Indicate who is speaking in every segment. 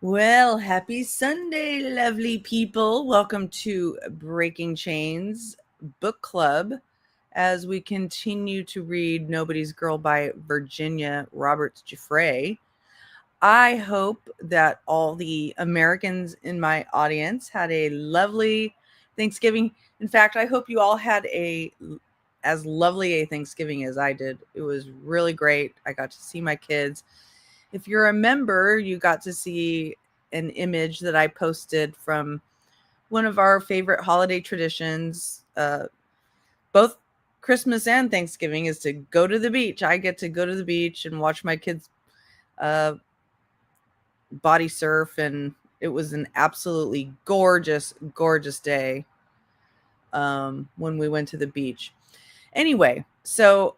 Speaker 1: Well, happy Sunday, lovely people. Welcome to Breaking Chains Book Club as we continue to read Nobody's Girl by Virginia Giuffre. I hope that all the Americans in my audience had a lovely Thanksgiving. In fact, I hope you all had as lovely a Thanksgiving as I did. It was really great. I got to see my kids. If you're a member, you got to see an image that I posted from one of our favorite holiday traditions. Both Christmas and Thanksgiving is to go to the beach. I get to go to the beach and watch my kids uh, body surf, and it was an absolutely gorgeous, gorgeous day when we went to the beach. Anyway, so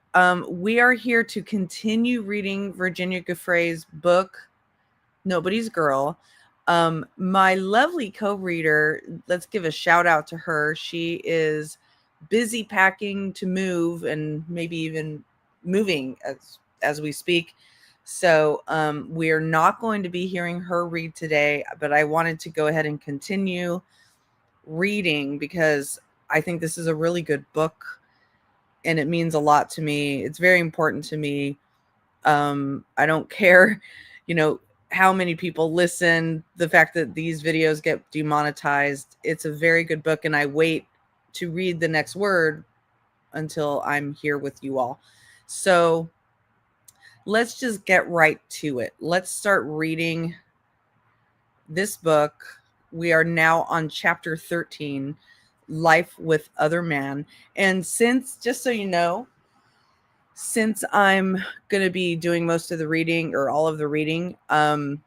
Speaker 1: we are here to continue reading Virginia Giuffre's book, Nobody's Girl. My lovely co-reader, let's give a shout out to her. She is busy packing to move and maybe even moving as we speak. So we are not going to be hearing her read today, but I wanted to go ahead and continue reading because I think this is a really good book and it means a lot to me. It's very important to me. I don't care, how many people listen, the fact that these videos get demonetized. It's a very good book, and I wait to read the next word until I'm here with you all. So let's just get right to it. Let's start reading this book. We are now on chapter 13, Life with Other Man. And just so you know, since I'm going to be doing most of the reading or all of the reading, I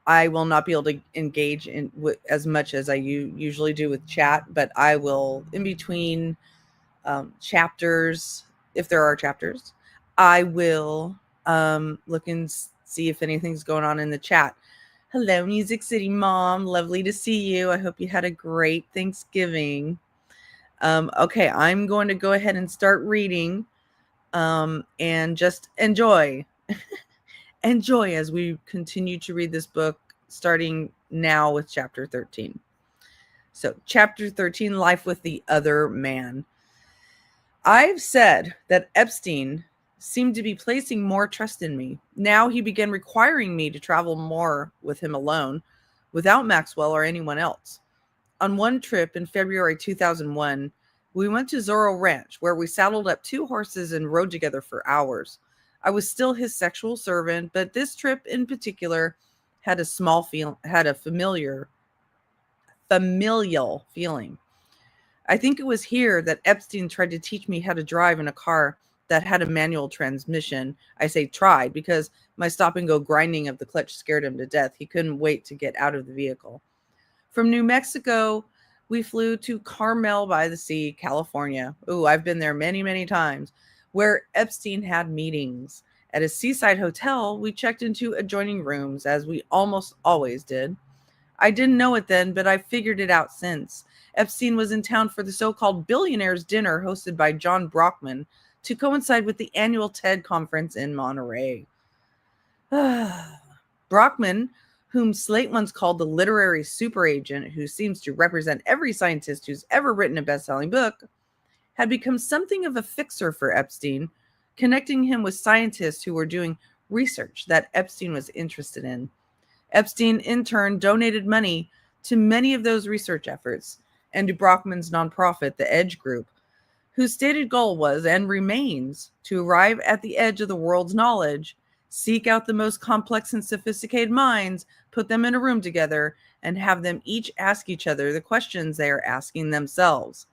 Speaker 1: will not be able to engage in as much as I usually do with chat, but I will, in between chapters, if there are chapters, I will look and see if anything's going on in the chat. Hello, Music City Mom. Lovely to see you. I hope you had a great Thanksgiving. Okay, I'm going to go ahead and start reading and just enjoy. Enjoy as we continue to read this book, starting now with chapter 13. So, chapter 13, Life with the Other Man. I've said that Epstein seemed to be placing more trust in me. Now he began requiring me to travel more with him alone, without Maxwell or anyone else. On one trip in February 2001, we went to Zorro Ranch, where we saddled up 2 horses and rode together for hours. I was still his sexual servant, but this trip in particular had a familial feeling. I think it was here that Epstein tried to teach me how to drive in a car that had a manual transmission. I say tried because my stop and go grinding of the clutch scared him to death. He couldn't wait to get out of the vehicle. From New Mexico, we flew to Carmel by the Sea, California. Ooh, I've been there many, many times, where Epstein had meetings. At a seaside hotel, we checked into adjoining rooms, as we almost always did. I didn't know it then, but I figured it out since. Epstein was in town for the so-called billionaires dinner hosted by John Brockman to coincide with the annual TED conference in Monterey. Brockman, whom Slate once called the literary super agent who seems to represent every scientist who's ever written a best-selling book, had become something of a fixer for Epstein, connecting him with scientists who were doing research that Epstein was interested in. Epstein, in turn, donated money to many of those research efforts and to Brockman's nonprofit, the Edge Group, whose stated goal was and remains to arrive at the edge of the world's knowledge, seek out the most complex and sophisticated minds, put them in a room together, and have them each ask each other the questions they are asking themselves.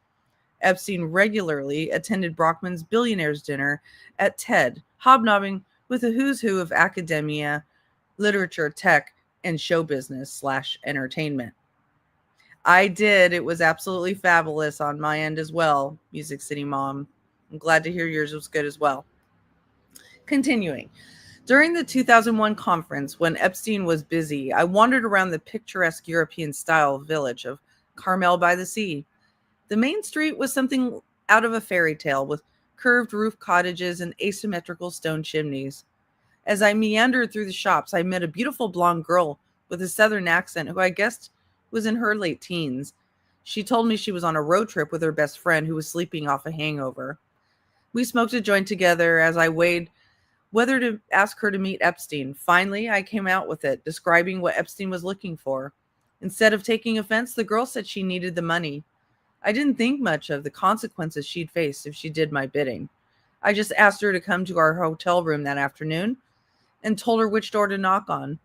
Speaker 1: Epstein regularly attended Brockman's billionaires dinner at TED, hobnobbing with a who's who of academia, literature, tech, and show business / entertainment. I did. It was absolutely fabulous on my end as well, Music City Mom. I'm glad to hear yours was good as well. Continuing. During the 2001 conference, when Epstein was busy, I wandered around the picturesque European-style village of Carmel by the Sea. The main street was something out of a fairy tale, with curved roof cottages and asymmetrical stone chimneys. As I meandered through the shops, I met a beautiful blonde girl with a southern accent who I guessed was in her late teens. She told me she was on a road trip with her best friend who was sleeping off a hangover. We smoked a joint together as I weighed whether to ask her to meet Epstein. Finally, I came out with it, describing what Epstein was looking for. Instead of taking offense, the girl said she needed the money. I didn't think much of the consequences she'd face if she did my bidding. I just asked her to come to our hotel room that afternoon and told her which door to knock on.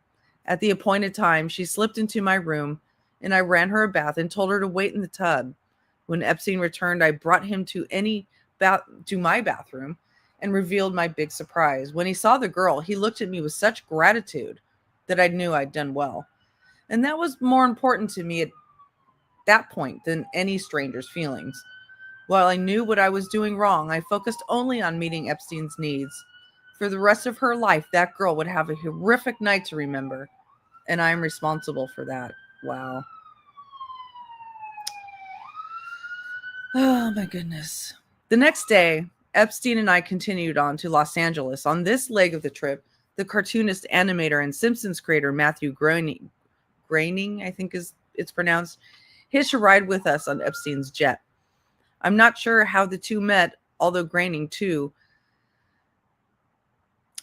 Speaker 1: At the appointed time, she slipped into my room and I ran her a bath and told her to wait in the tub. When Epstein returned, I brought him to my bathroom and revealed my big surprise. When he saw the girl, he looked at me with such gratitude that I knew I'd done well. And that was more important to me at that point than any stranger's feelings. While I knew what I was doing wrong, I focused only on meeting Epstein's needs. For the rest of her life, that girl would have a horrific night to remember, and I am responsible for that. Wow. Oh my goodness. The next day, Epstein and I continued on to Los Angeles. On this leg of the trip, the cartoonist, animator, and Simpsons creator Matthew Groening, I think is it's pronounced, hitched a ride with us on Epstein's jet. I'm not sure how the two met, although Groening too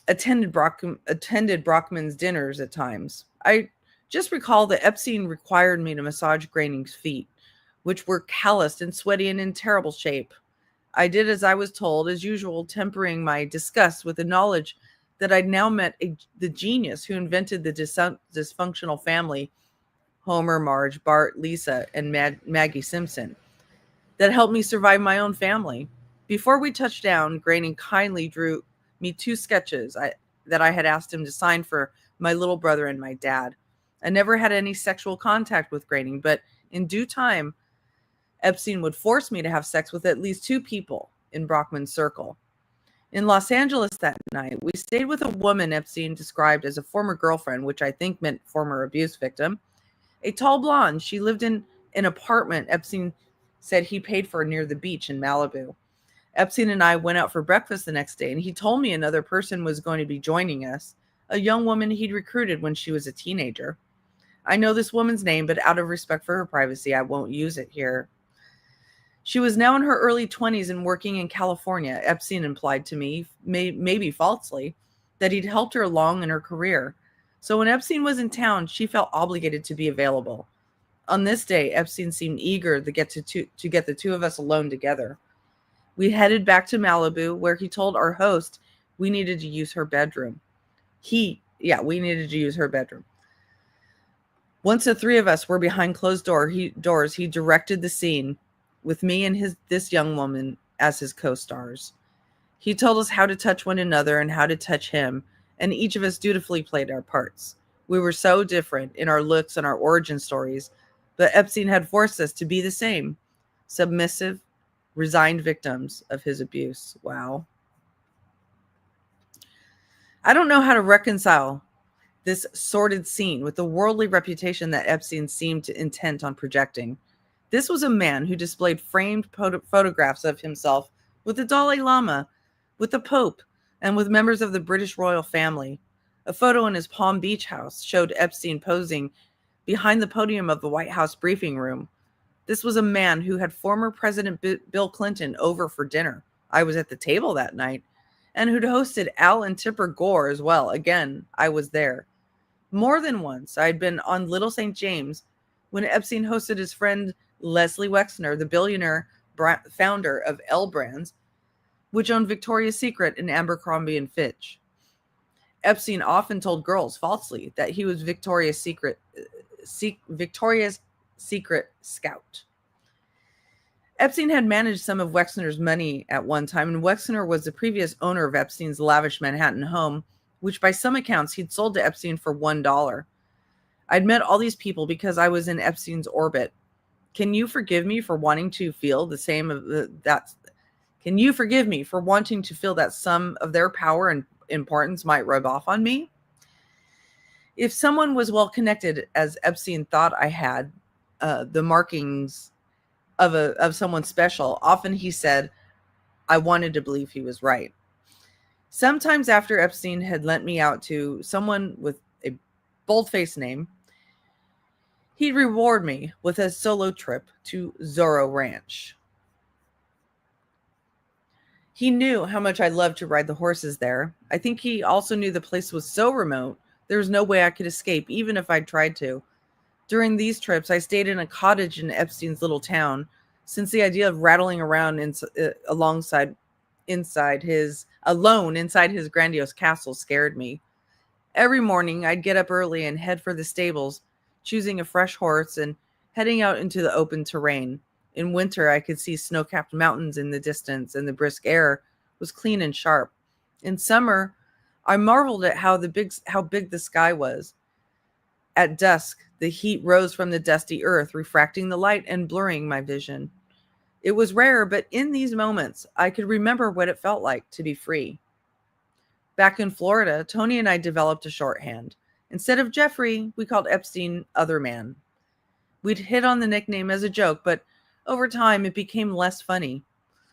Speaker 1: attended Brockman's dinners at times. I just recall that Epstein required me to massage Groening's feet, which were calloused and sweaty and in terrible shape. I did as I was told, as usual, tempering my disgust with the knowledge that I'd now met the genius who invented the dysfunctional family, Homer, Marge, Bart, Lisa, and Maggie Simpson, that helped me survive my own family. Before we touched down, Groening kindly drew me two sketches that I had asked him to sign for my little brother and my dad. I never had any sexual contact with Groening, but in due time, Epstein would force me to have sex with at least two people in Brockman's circle. In Los Angeles that night, we stayed with a woman Epstein described as a former girlfriend, which I think meant former abuse victim. A tall blonde. She lived in an apartment Epstein said he paid for near the beach in Malibu. Epstein and I went out for breakfast the next day, and he told me another person was going to be joining us, a young woman he'd recruited when she was a teenager. I know this woman's name, but out of respect for her privacy, I won't use it here. She was now in her early 20s and working in California. Epstein implied to me, maybe falsely, that he'd helped her along in her career. So when Epstein was in town, she felt obligated to be available. On this day, Epstein seemed eager to get the two of us alone together. We headed back to Malibu, where he told our host we needed to use her bedroom. We needed to use her bedroom. Once the three of us were behind closed doors, he directed the scene with me and this young woman as his co-stars. He told us how to touch one another and how to touch him, and each of us dutifully played our parts. We were so different in our looks and our origin stories, but Epstein had forced us to be the same, submissive, resigned victims of his abuse. Wow. I don't know how to reconcile this sordid scene with the worldly reputation that Epstein seemed intent on projecting. This was a man who displayed framed photographs of himself with the Dalai Lama, with the Pope, and with members of the British royal family. A photo in his Palm Beach house showed Epstein posing behind the podium of the White House briefing room. This was a man who had former President Bill Clinton over for dinner. I was at the table that night, and who'd hosted Al and Tipper Gore as well. Again, I was there. More than once, I had been on Little St. James when Epstein hosted his friend Leslie Wexner, the billionaire founder of L Brands, which owned Victoria's Secret and Abercrombie & Fitch. Epstein often told girls falsely that he was Victoria's Secret scout. Epstein had managed some of Wexner's money at one time, and Wexner was the previous owner of Epstein's lavish Manhattan home, which by some accounts he'd sold to Epstein for $1. I'd met all these people because I was in Epstein's orbit. Can you forgive me for wanting to feel the same of that? Can you forgive me for wanting to feel that some of their power and importance might rub off on me? If someone was well connected, as Epstein thought I had, the markings of someone special, often he said, I wanted to believe he was right. Sometimes after Epstein had lent me out to someone with a bold-faced name, he'd reward me with a solo trip to Zorro Ranch. He knew how much I loved to ride the horses there. I think he also knew the place was so remote, there was no way I could escape, even if I'd tried to. During these trips, I stayed in a cottage in Epstein's little town, since the idea of rattling around alone inside his grandiose castle scared me. Every morning, I'd get up early and head for the stables, choosing a fresh horse and heading out into the open terrain. In winter, I could see snow-capped mountains in the distance, and the brisk air was clean and sharp. In summer, I marveled at how big the sky was. At dusk, the heat rose from the dusty earth, refracting the light and blurring my vision. It was rare, but in these moments, I could remember what it felt like to be free. Back in Florida, Tony and I developed a shorthand. Instead of Jeffrey, we called Epstein Other Man. We'd hit on the nickname as a joke, but over time it became less funny.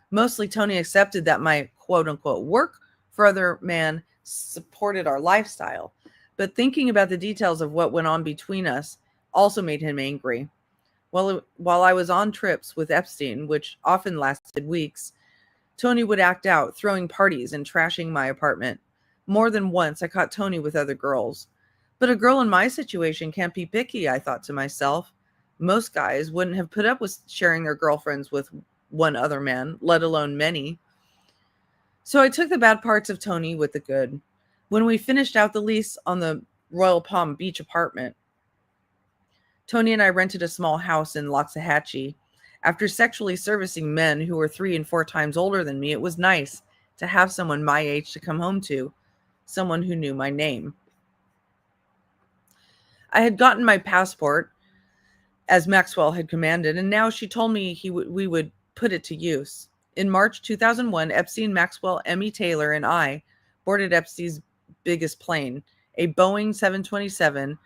Speaker 1: Mostly Tony accepted that my quote-unquote work for Other Man supported our lifestyle, but thinking about the details of what went on between us also made him angry. While I was on trips with Epstein, which often lasted weeks, Tony would act out, throwing parties and trashing my apartment. More than once, I caught Tony with other girls. But a girl in my situation can't be picky, I thought to myself. Most guys wouldn't have put up with sharing their girlfriends with one other man, let alone many. So I took the bad parts of Tony with the good. When we finished out the lease on the Royal Palm Beach apartment, Tony and I rented a small house in Loxahatchee. After sexually servicing men who were 3 and 4 times older than me, it was nice to have someone my age to come home to, someone who knew my name. I had gotten my passport, as Maxwell had commanded, and now she told me we would put it to use. In March 2001, Epstein, Maxwell, Emmy Taylor, and I boarded Epstein's biggest plane, a Boeing 727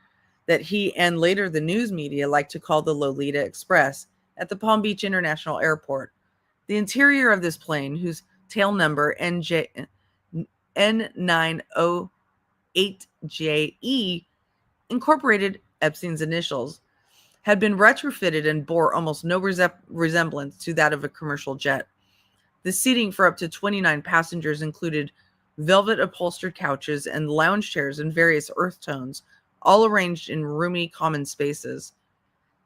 Speaker 1: that he and later the news media liked to call the Lolita Express, at the Palm Beach International Airport. The interior of this plane, whose tail number N908JE incorporated Epstein's initials, had been retrofitted and bore almost no resemblance to that of a commercial jet. The seating for up to 29 passengers included velvet upholstered couches and lounge chairs in various earth tones, all arranged in roomy common spaces.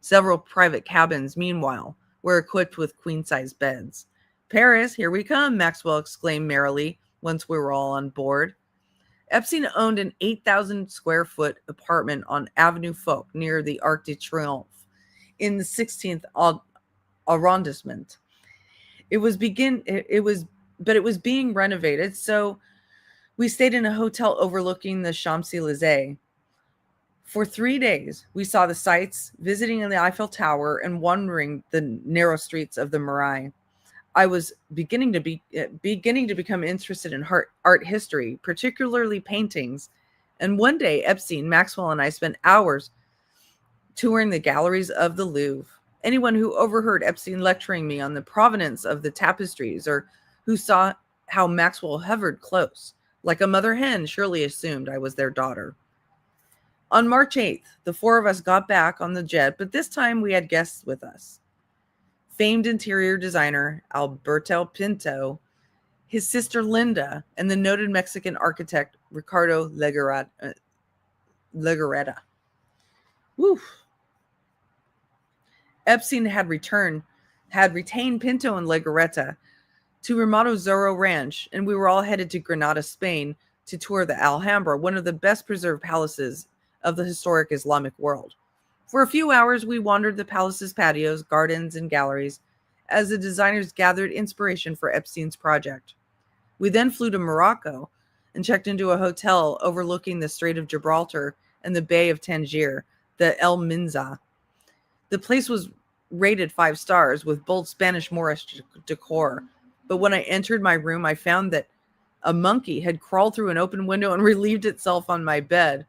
Speaker 1: Several private cabins, meanwhile, were equipped with queen-size beds. "Paris, here we come," Maxwell exclaimed merrily once we were all on board. Epstein owned an 8,000-square-foot apartment on Avenue Foch near the Arc de Triomphe in the 16th arrondissement. It was being renovated, so we stayed in a hotel overlooking the Champs-Élysées. For 3 days, we saw the sights, visiting the Eiffel Tower and wandering the narrow streets of the Marais. I was beginning to become interested in art history, particularly paintings. And one day, Epstein, Maxwell, and I spent hours touring the galleries of the Louvre. Anyone who overheard Epstein lecturing me on the provenance of the tapestries, or who saw how Maxwell hovered close, like a mother hen, surely assumed I was their daughter. On March 8th, the 4 of us got back on the jet, but this time we had guests with us. Famed interior designer Alberto Pinto, his sister Linda, and the noted Mexican architect Ricardo Legarreta. Woo. Epstein had retained Pinto and Legarreta to remodel Zorro Ranch, and we were all headed to Granada, Spain, to tour the Alhambra, one of the best preserved palaces of the historic Islamic world. For a few hours, we wandered the palace's patios, gardens, and galleries as the designers gathered inspiration for Epstein's project. We then flew to Morocco and checked into a hotel overlooking the Strait of Gibraltar and the Bay of Tangier, the El Minza. The place was rated 5 stars with bold Spanish Moorish decor, but when I entered my room, I found that a monkey had crawled through an open window and relieved itself on my bed.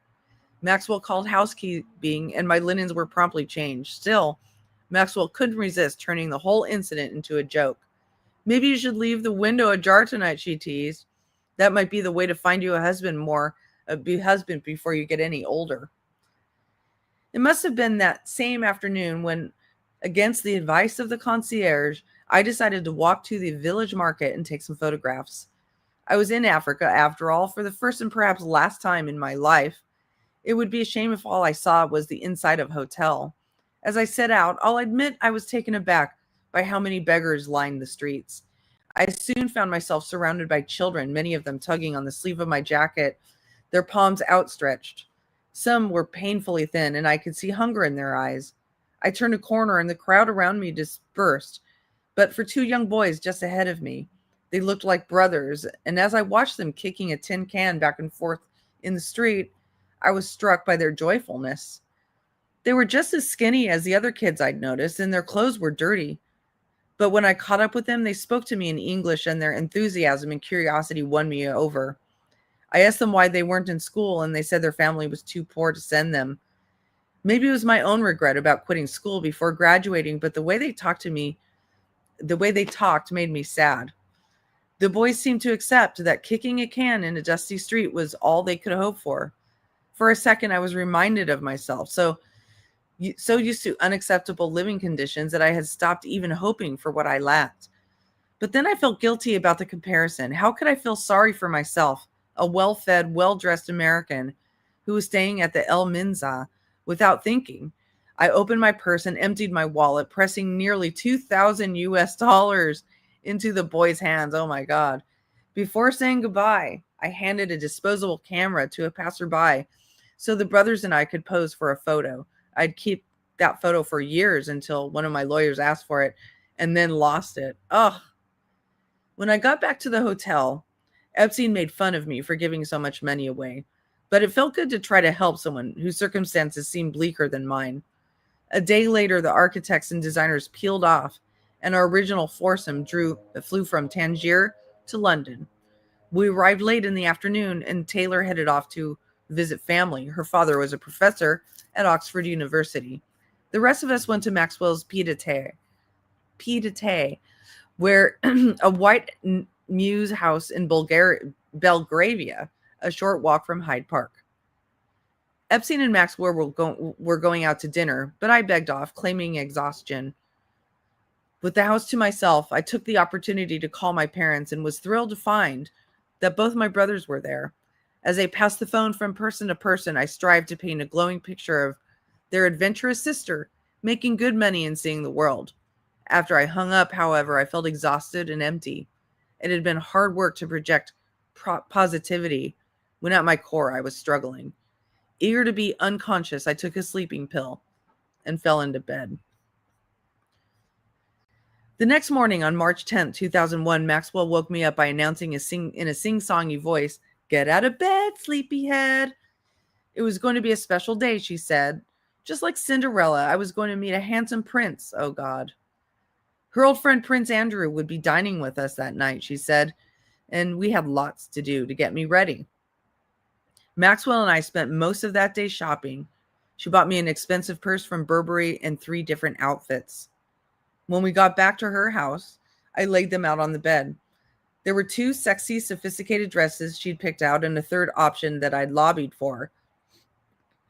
Speaker 1: Maxwell called housekeeping, and my linens were promptly changed. Still, Maxwell couldn't resist turning the whole incident into a joke. "Maybe you should leave the window ajar tonight," she teased. That might be the way to find you a husband before you get any older. It must have been that same afternoon when, against the advice of the concierge, I decided to walk to the village market and take some photographs. I was in Africa, after all, for the first and perhaps last time in my life. It would be a shame if all I saw was the inside of a hotel. As I set out, I'll admit I was taken aback by how many beggars lined the streets. I soon found myself surrounded by children, many of them tugging on the sleeve of my jacket, their palms outstretched. Some were painfully thin, and I could see hunger in their eyes. I turned a corner, and the crowd around me dispersed, but for two young boys just ahead of me. They looked like brothers, and as I watched them kicking a tin can back and forth in the street, I was struck by their joyfulness. They were just as skinny as the other kids I'd noticed, and their clothes were dirty. But when I caught up with them, they spoke to me in English, and their enthusiasm and curiosity won me over. I asked them why they weren't in school, and they said their family was too poor to send them. Maybe it was my own regret about quitting school before graduating, but the way they talked made me sad. The boys seemed to accept that kicking a can in a dusty street was all they could hope for. For a second, I was reminded of myself, so used to unacceptable living conditions that I had stopped even hoping for what I lacked. But then I felt guilty about the comparison. How could I feel sorry for myself, a well-fed, well-dressed American who was staying at the El Minza, without thinking? I opened my purse and emptied my wallet, pressing nearly 2,000 US dollars into the boy's hands. Oh my God. Before saying goodbye, I handed a disposable camera to a passerby so the brothers and I could pose for a photo. I'd keep that photo for years until one of my lawyers asked for it and then lost it. Ugh. When I got back to the hotel, Epstein made fun of me for giving so much money away, but it felt good to try to help someone whose circumstances seemed bleaker than mine. A day later, the architects and designers peeled off, and our original foursome flew from Tangier to London. We arrived late in the afternoon, and Taylor headed off to visit family. Her father was a professor at Oxford University. The rest of us went to Maxwell's pied-à-terre, where a white mews house in Belgravia, a short walk from Hyde Park. Epstein and Maxwell were going out to dinner, but I begged off, claiming exhaustion. With the house to myself, I took the opportunity to call my parents and was thrilled to find that both my brothers were there. As I passed the phone from person to person, I strived to paint a glowing picture of their adventurous sister, making good money and seeing the world. After I hung up, however, I felt exhausted and empty. It had been hard work to project positivity when at my core I was struggling. Eager to be unconscious, I took a sleeping pill and fell into bed. The next morning, on March 10th, 2001, Maxwell woke me up by announcing in a sing-songy voice, "Get out of bed, sleepyhead." It was going to be a special day, she said. Just like Cinderella, I was going to meet a handsome prince. Oh, God. Her old friend Prince Andrew would be dining with us that night, she said, and we had lots to do to get me ready. Maxwell and I spent most of that day shopping. She bought me an expensive purse from Burberry and 3 different outfits. When we got back to her house, I laid them out on the bed. There were 2 sexy, sophisticated dresses she'd picked out and a third option that I'd lobbied for.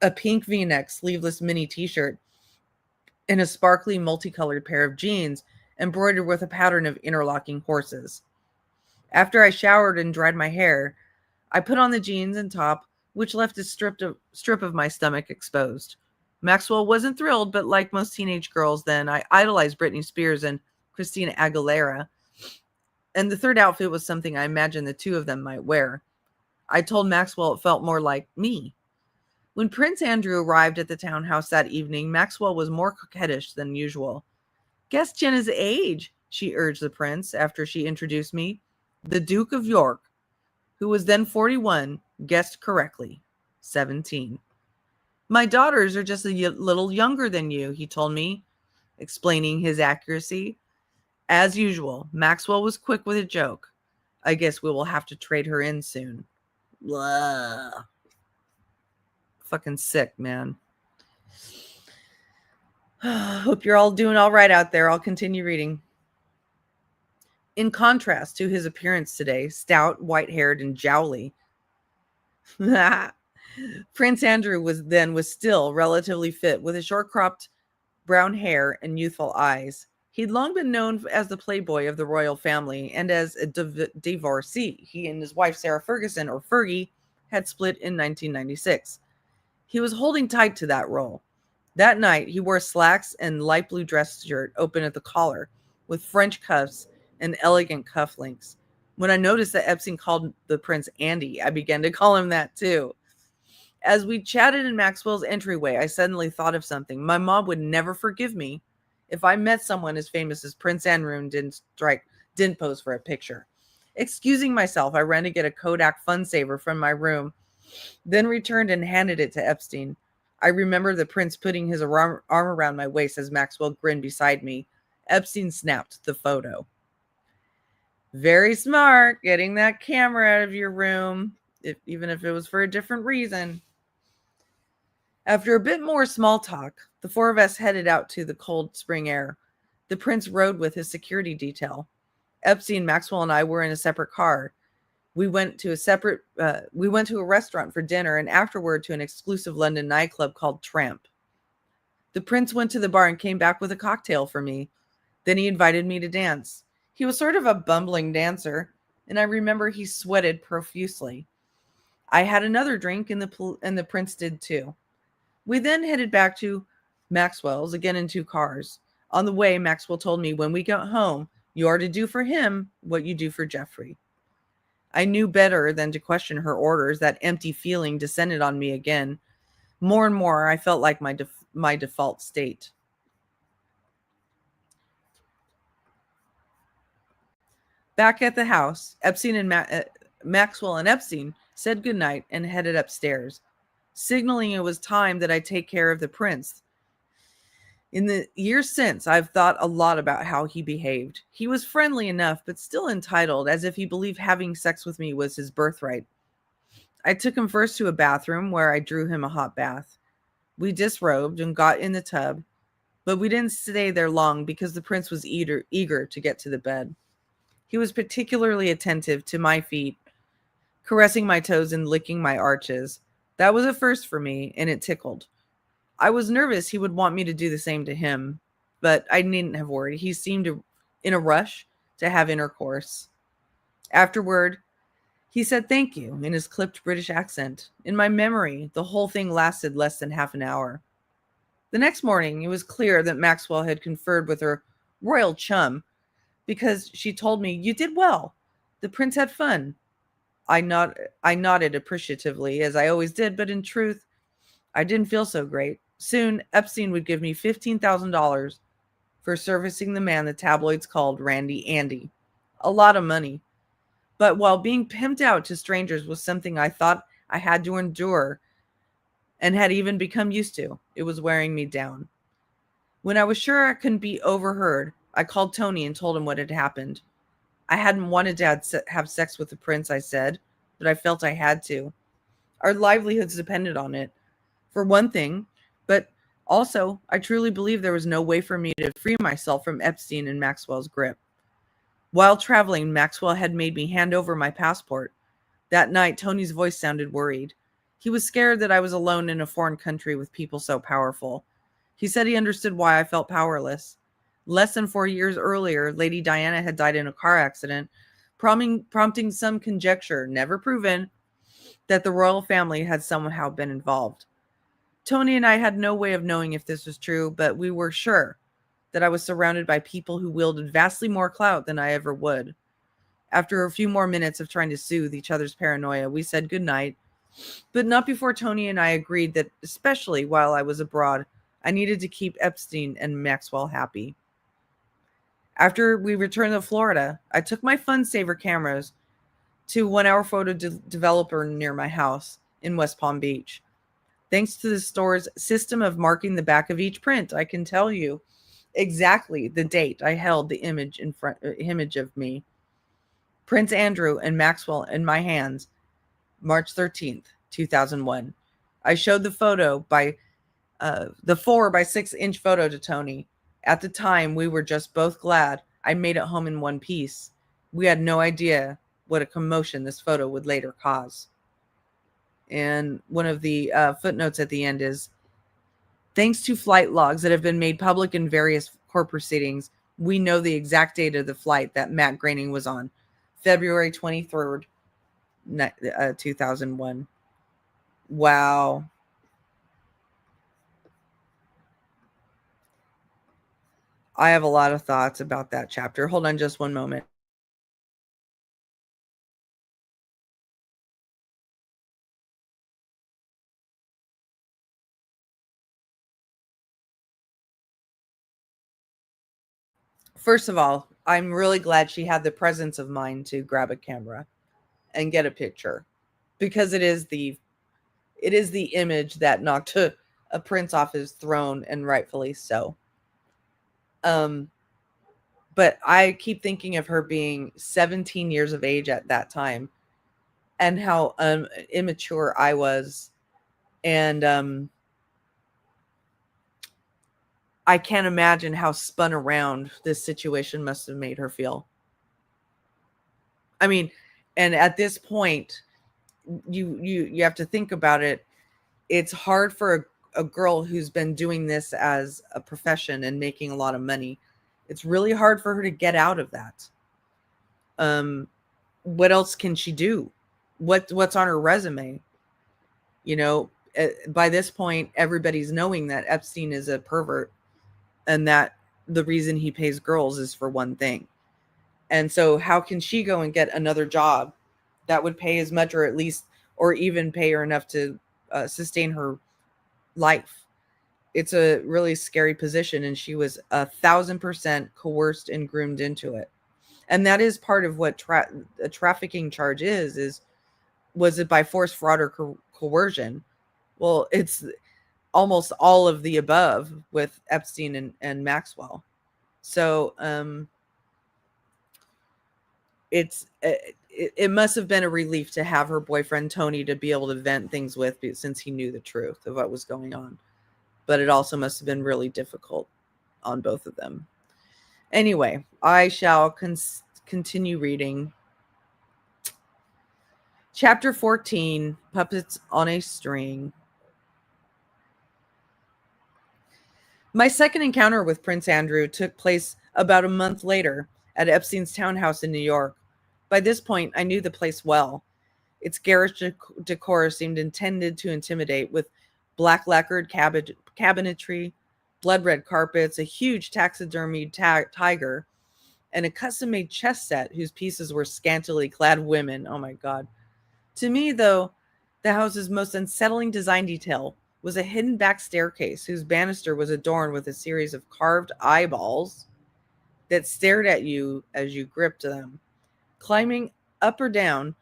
Speaker 1: A pink V-neck sleeveless mini t-shirt and a sparkly multicolored pair of jeans embroidered with a pattern of interlocking horses. After I showered and dried my hair, I put on the jeans and top, which left a strip of my stomach exposed. Maxwell wasn't thrilled, but like most teenage girls then, I idolized Britney Spears and Christina Aguilera, and the third outfit was something I imagined the two of them might wear. I told Maxwell it felt more like me. When Prince Andrew arrived at the townhouse that evening, Maxwell was more coquettish than usual. "Guess Jenna's age," she urged the prince after she introduced me. The Duke of York, who was then 41, guessed correctly, 17. "My daughters are just a little younger than you," he told me, explaining his accuracy. As usual, Maxwell was quick with a joke. "I guess we will have to trade her in soon." Blah. Fucking sick, man. Hope you're all doing all right out there. I'll continue reading. In contrast to his appearance today, stout, white-haired, and jowly, Prince Andrew was still relatively fit, with his short-cropped brown hair and youthful eyes. He'd long been known as the playboy of the royal family and as a divorcee. He and his wife, Sarah Ferguson, or Fergie, had split in 1996. He was holding tight to that role. That night, he wore slacks and light blue dress shirt open at the collar, with French cuffs and elegant cufflinks. When I noticed that Epstein called the prince Andy, I began to call him that too. As we chatted in Maxwell's entryway, I suddenly thought of something. My mom would never forgive me if I met someone as famous as Prince Andrew and didn't pose for a picture. Excusing myself, I ran to get a Kodak fun saver from my room, then returned and handed it to Epstein. I remember the prince putting his arm around my waist as Maxwell grinned beside me. Epstein snapped the photo. Very smart, getting that camera out of your room, even if it was for a different reason. After a bit more small talk, the four of us headed out to the cold spring air. The prince rode with his security detail. Epstein, Maxwell, and I were in a separate car. We went to a restaurant for dinner and afterward to an exclusive London nightclub called Tramp. The prince went to the bar and came back with a cocktail for me. Then he invited me to dance. He was sort of a bumbling dancer, and I remember he sweated profusely. I had another drink, and the prince did too. We then headed back to Maxwell's, again in two cars. On the way, Maxwell told me, when we got home, you are to do for him what you do for Giuffre. I knew better than to question her orders. That empty feeling descended on me again. More and more, I felt like my default state. Back at the house, Maxwell and Epstein said goodnight and headed upstairs, signaling it was time that I take care of the prince. In the years since, I've thought a lot about how he behaved. He was friendly enough, but still entitled, as if he believed having sex with me was his birthright. I took him first to a bathroom where I drew him a hot bath. We disrobed and got in the tub, but we didn't stay there long because the prince was eager to get to the bed. He was particularly attentive to my feet, caressing my toes and licking my arches. That was a first for me, and it tickled. I was nervous he would want me to do the same to him, but I needn't have worried. He seemed in a rush to have intercourse. Afterward, he said thank you in his clipped British accent. In my memory, the whole thing lasted less than half an hour. The next morning, it was clear that Maxwell had conferred with her royal chum because she told me, "You did well. The prince had fun." I nodded appreciatively, as I always did, but in truth, I didn't feel so great. Soon, Epstein would give me $15,000 for servicing the man the tabloids called Randy Andy. A lot of money. But while being pimped out to strangers was something I thought I had to endure and had even become used to, it was wearing me down. When I was sure I couldn't be overheard, I called Tony and told him what had happened. I hadn't wanted to have sex with the prince, I said, but I felt I had to. Our livelihoods depended on it, for one thing, but also I truly believed there was no way for me to free myself from Epstein and Maxwell's grip. While traveling, Maxwell had made me hand over my passport. That night, Tony's voice sounded worried. He was scared that I was alone in a foreign country with people so powerful. He said he understood why I felt powerless. Less than 4 years earlier, Lady Diana had died in a car accident, prompting some conjecture, never proven, that the royal family had somehow been involved. Tony and I had no way of knowing if this was true, but we were sure that I was surrounded by people who wielded vastly more clout than I ever would. After a few more minutes of trying to soothe each other's paranoia, we said goodnight, but not before Tony and I agreed that, especially while I was abroad, I needed to keep Epstein and Maxwell happy. After we returned to Florida, I took my fun saver cameras to 1 hour photo developer near my house in West Palm Beach. Thanks to the store's system of marking the back of each print, I can tell you exactly the date I held the image of me, Prince Andrew and Maxwell, in my hands, March 13th, 2001. I showed the photo the 4x6-inch photo to Tony. At the time, we were just both glad I made it home in one piece. We had no idea what a commotion this photo would later cause. And one of the footnotes at the end is, thanks to flight logs that have been made public in various court proceedings, we know the exact date of the flight that Matt Groening was on, February 23rd, 2001. Wow. I have a lot of thoughts about that chapter. Hold on just one moment. First of all, I'm really glad she had the presence of mind to grab a camera and get a picture, because it is the image that knocked a prince off his throne, and rightfully so. But I keep thinking of her being 17 years of age at that time, and how immature I was, and I can't imagine how spun around this situation must have made her feel. I mean, and at this point, you have to think about it. It's hard for a girl who's been doing this as a profession and making a lot of money. It's really hard for her to get out of that. What else can she do? What's on her resume? You know, by this point, everybody's knowing that Epstein is a pervert, and that the reason he pays girls is for one thing. And so how can she go and get another job that would pay as much, or at least, or even pay her enough to sustain her life? It's a really scary position, and she was 1,000% coerced and groomed into it. And that is part of what a trafficking charge is was it by force, fraud, or coercion? Well, it's almost all of the above with Epstein and Maxwell. So it must have been a relief to have her boyfriend Tony to be able to vent things with, since he knew the truth of what was going on. But it also must have been really difficult on both of them. Anyway, I shall continue reading. Chapter 14, Puppets on a String. My second encounter with Prince Andrew took place about a month later at Epstein's townhouse in New York. By this point, I knew the place well. Its garish decor seemed intended to intimidate, with black lacquered cabinetry, blood red carpets, a huge taxidermied tiger, and a custom-made chess set whose pieces were scantily clad women. Oh my God. To me, though, the house's most unsettling design detail was a hidden back staircase whose banister was adorned with a series of carved eyeballs that stared at you as you gripped them. Climbing up or down,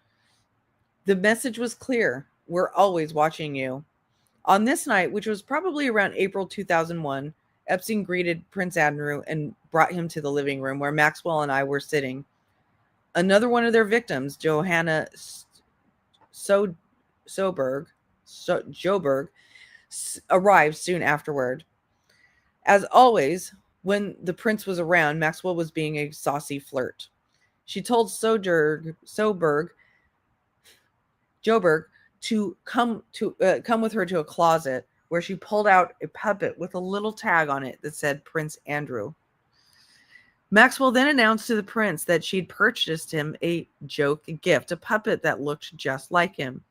Speaker 1: the message was clear: we're always watching you. On this night, which was probably around April 2001, Epstein greeted Prince Andrew and brought him to the living room where Maxwell and I were sitting. Another one of their victims, Johanna Joberg, arrived soon afterward. As always, when the prince was around, Maxwell was being a saucy flirt. She told Joberg to come with her to a closet, where she pulled out a puppet with a little tag on it that said Prince Andrew. Maxwell then announced to the prince that she'd purchased him a gift, a puppet that looked just like him.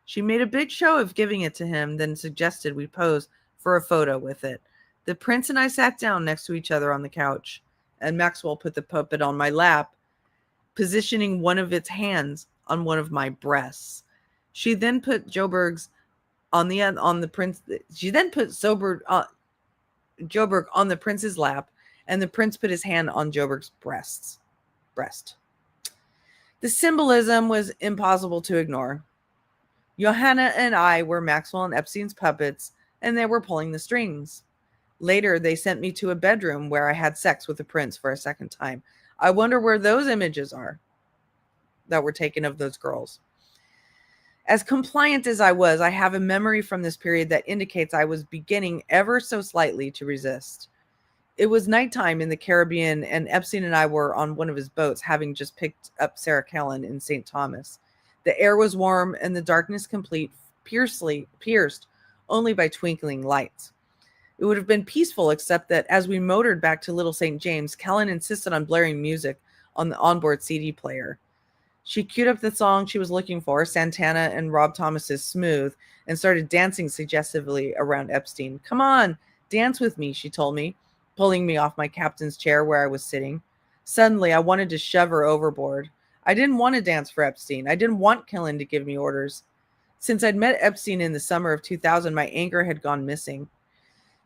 Speaker 1: She made a big show of giving it to him, then suggested we pose for a photo with it. The prince and I sat down next to each other on the couch, and Maxwell put the puppet on my lap, positioning one of its hands on one of my breasts. She then put Joberg on the prince's lap, and the prince put his hand on Joberg's breast. The symbolism was impossible to ignore. Johanna and I were Maxwell and Epstein's puppets, and they were pulling the strings. Later, they sent me to a bedroom where I had sex with the prince for a second time. I wonder where those images are that were taken of those girls. As compliant as I was, I have a memory from this period that indicates I was beginning ever so slightly to resist. It was nighttime in the Caribbean, and Epstein and I were on one of his boats, having just picked up Sarah Kellen in St. Thomas. The air was warm and the darkness complete, pierced only by twinkling lights. It would have been peaceful, except that as we motored back to Little St. James, Kellen insisted on blaring music on the onboard CD player. She queued up the song she was looking for, Santana and Rob Thomas's Smooth, and started dancing suggestively around Epstein. Come on, dance with me, she told me, pulling me off my captain's chair where I was sitting. Suddenly, I wanted to shove her overboard. I didn't want to dance for Epstein. I didn't want Kellen to give me orders. Since I'd met Epstein in the summer of 2000, my anger had gone missing.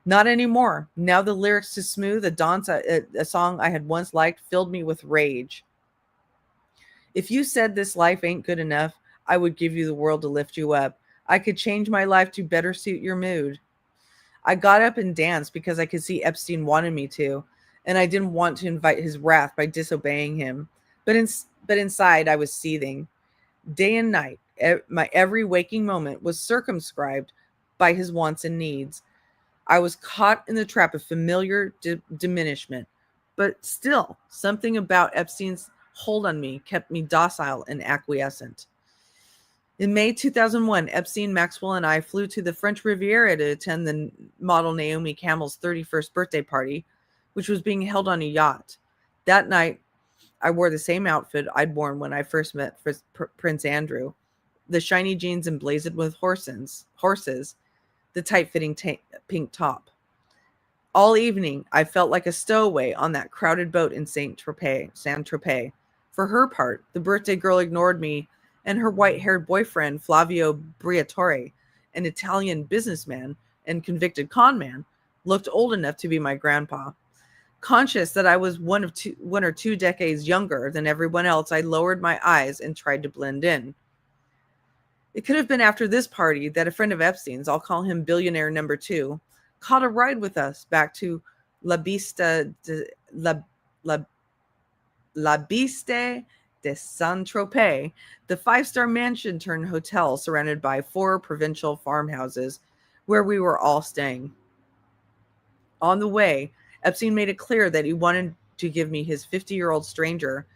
Speaker 1: Not anymore. Now the lyrics to Smooth, a song I had once liked, filled me with rage. If you said this life ain't good enough, I would give you the world to lift you up. I could change my life to better suit your mood. I got up and danced because I could see Epstein wanted me to, and I didn't want to invite his wrath by disobeying him. But inside, I was seething. Day and night, my every waking moment was circumscribed by his wants and needs. I was caught in the trap of familiar diminishment, but still, something about Epstein's hold on me kept me docile and acquiescent. In May 2001, Epstein, Maxwell, and I flew to the French Riviera to attend the model Naomi Campbell's 31st birthday party, which was being held on a yacht. That night, I wore the same outfit I'd worn when I first met Prince Andrew, the shiny jeans emblazoned with horses, the tight-fitting pink top. All evening, I felt like a stowaway on that crowded boat in Saint-Tropez. For her part, the birthday girl ignored me, and her white-haired boyfriend, Flavio Briatore, an Italian businessman and convicted con man, looked old enough to be my grandpa. Conscious that I was one or two decades younger than everyone else, I lowered my eyes and tried to blend in. It could have been after this party that a friend of Epstein's, I'll call him billionaire number 2, caught a ride with us back to La Biste de Saint-Tropez, the 5-star mansion turned hotel surrounded by 4 provincial farmhouses where we were all staying. On the way, Epstein made it clear that he wanted to give me his 50-year-old stranger,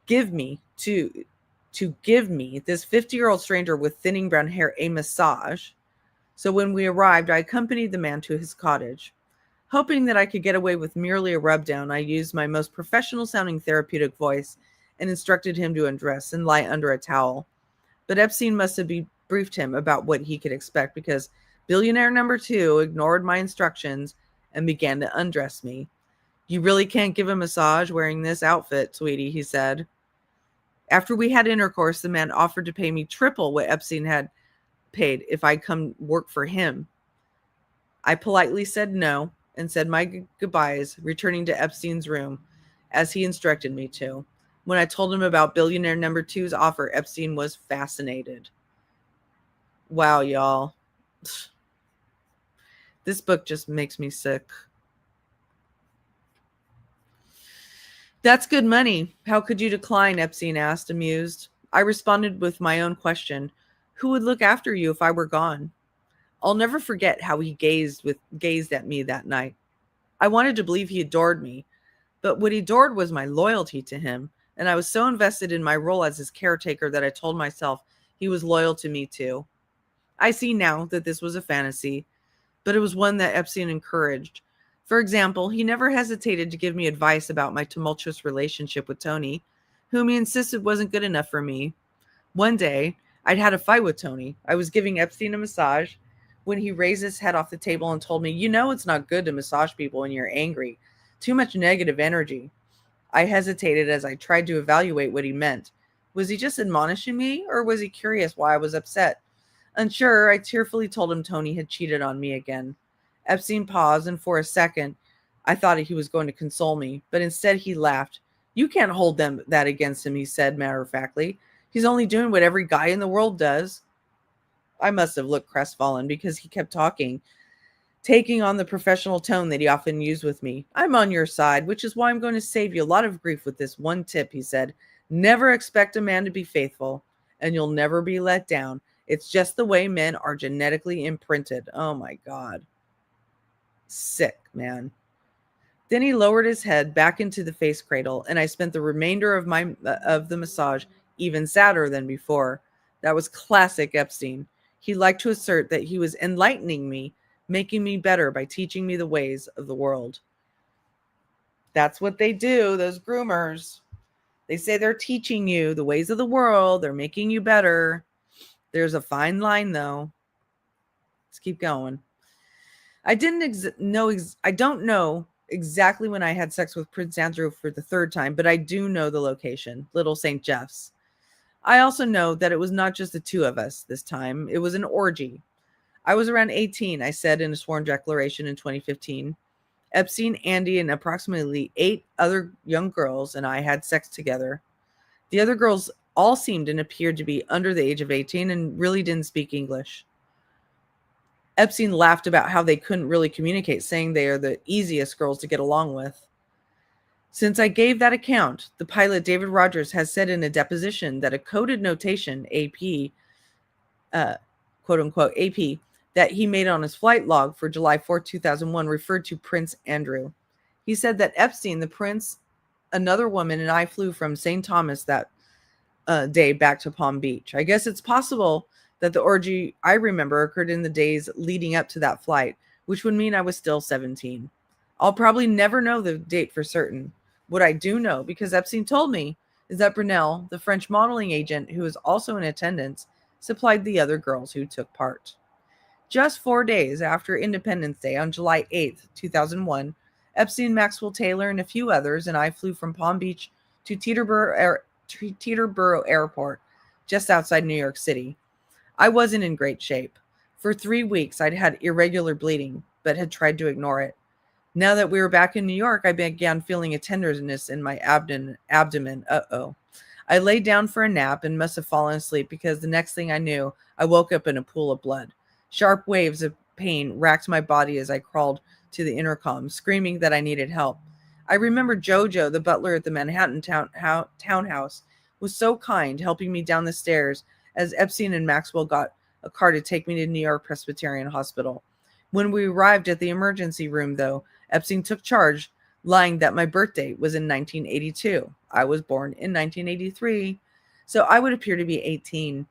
Speaker 1: give me this 50-year-old stranger with thinning brown hair a massage. So when we arrived, I accompanied the man to his cottage. Hoping that I could get away with merely a rub-down, I used my most professional-sounding therapeutic voice and instructed him to undress and lie under a towel. But Epstein must have briefed him about what he could expect, because billionaire number 2 ignored my instructions and began to undress me. You really can't give a massage wearing this outfit, sweetie, he said. After we had intercourse, the man offered to pay me triple what Epstein had paid if I'd come work for him. I politely said no and said my goodbyes, returning to Epstein's room as he instructed me to. When I told him about billionaire number 2's offer, Epstein was fascinated. Wow, y'all. This book just makes me sick. That's good money. How could you decline? Epstein asked, amused. I responded with my own question. Who would look after you if I were gone? I'll never forget how he gazed at me that night. I wanted to believe he adored me, but what he adored was my loyalty to him, and I was so invested in my role as his caretaker that I told myself he was loyal to me too. I see now that this was a fantasy, but it was one that Epstein encouraged. For example, he never hesitated to give me advice about my tumultuous relationship with Tony, whom he insisted wasn't good enough for me. One day, I'd had a fight with Tony. I was giving Epstein a massage when he raised his head off the table and told me, you know it's not good to massage people when you're angry. Too much negative energy. I hesitated as I tried to evaluate what he meant. Was he just admonishing me, or was he curious why I was upset? Unsure, I tearfully told him Tony had cheated on me again. Epstein paused, and for a second, I thought he was going to console me, but instead he laughed. You can't hold that against him, he said matter-of-factly. He's only doing what every guy in the world does. I must have looked crestfallen because he kept talking, taking on the professional tone that he often used with me. I'm on your side, which is why I'm going to save you a lot of grief with this one tip, he said. Never expect a man to be faithful, and you'll never be let down. It's just the way men are genetically imprinted. Oh my God. Sick, man. Then he lowered his head back into the face cradle, and I spent the remainder of the massage even sadder than before. That was classic Epstein. He liked to assert that he was enlightening me, making me better by teaching me the ways of the world. That's what they do, those groomers. They say they're teaching you the ways of the world, they're making you better. There's a fine line, though. Let's keep going. I don't know exactly when I had sex with Prince Andrew for the third time, but I do know the location, Little St. Jeff's. I also know that it was not just the two of us this time. It was an orgy. I was around 18, I said in a sworn declaration in 2015. Epstein, Andy, and approximately 8 other young girls and I had sex together. The other girls all seemed and appeared to be under the age of 18 and really didn't speak English. Epstein laughed about how they couldn't really communicate, saying they are the easiest girls to get along with. Since I gave that account, the pilot David Rogers has said in a deposition that a coded notation, AP, quote unquote, AP, that he made on his flight log for July 4, 2001 referred to Prince Andrew. He said that Epstein, the prince, another woman, and I flew from St. Thomas that day back to Palm Beach. I guess it's possible that the orgy I remember occurred in the days leading up to that flight, which would mean I was still 17. I'll probably never know the date for certain. What I do know, because Epstein told me, is that Brunel, the French modeling agent who was also in attendance, supplied the other girls who took part. Just 4 days after Independence Day on July 8th, 2001, Epstein, Maxwell Taylor, and a few others and I flew from Palm Beach to Teterboro Airport, just outside New York City. I wasn't in great shape. For 3 weeks, I'd had irregular bleeding, but had tried to ignore it. Now that we were back in New York, I began feeling a tenderness in my abdomen. I lay down for a nap and must have fallen asleep because the next thing I knew, I woke up in a pool of blood. Sharp waves of pain racked my body as I crawled to the intercom, screaming that I needed help. I remember Jojo, the butler at the Manhattan townhouse, was so kind, helping me down the stairs as Epstein and Maxwell got a car to take me to New York Presbyterian Hospital. When we arrived at the emergency room, though, Epstein took charge, lying that my birthday was in 1982. I was born in 1983, so I would appear to be 18.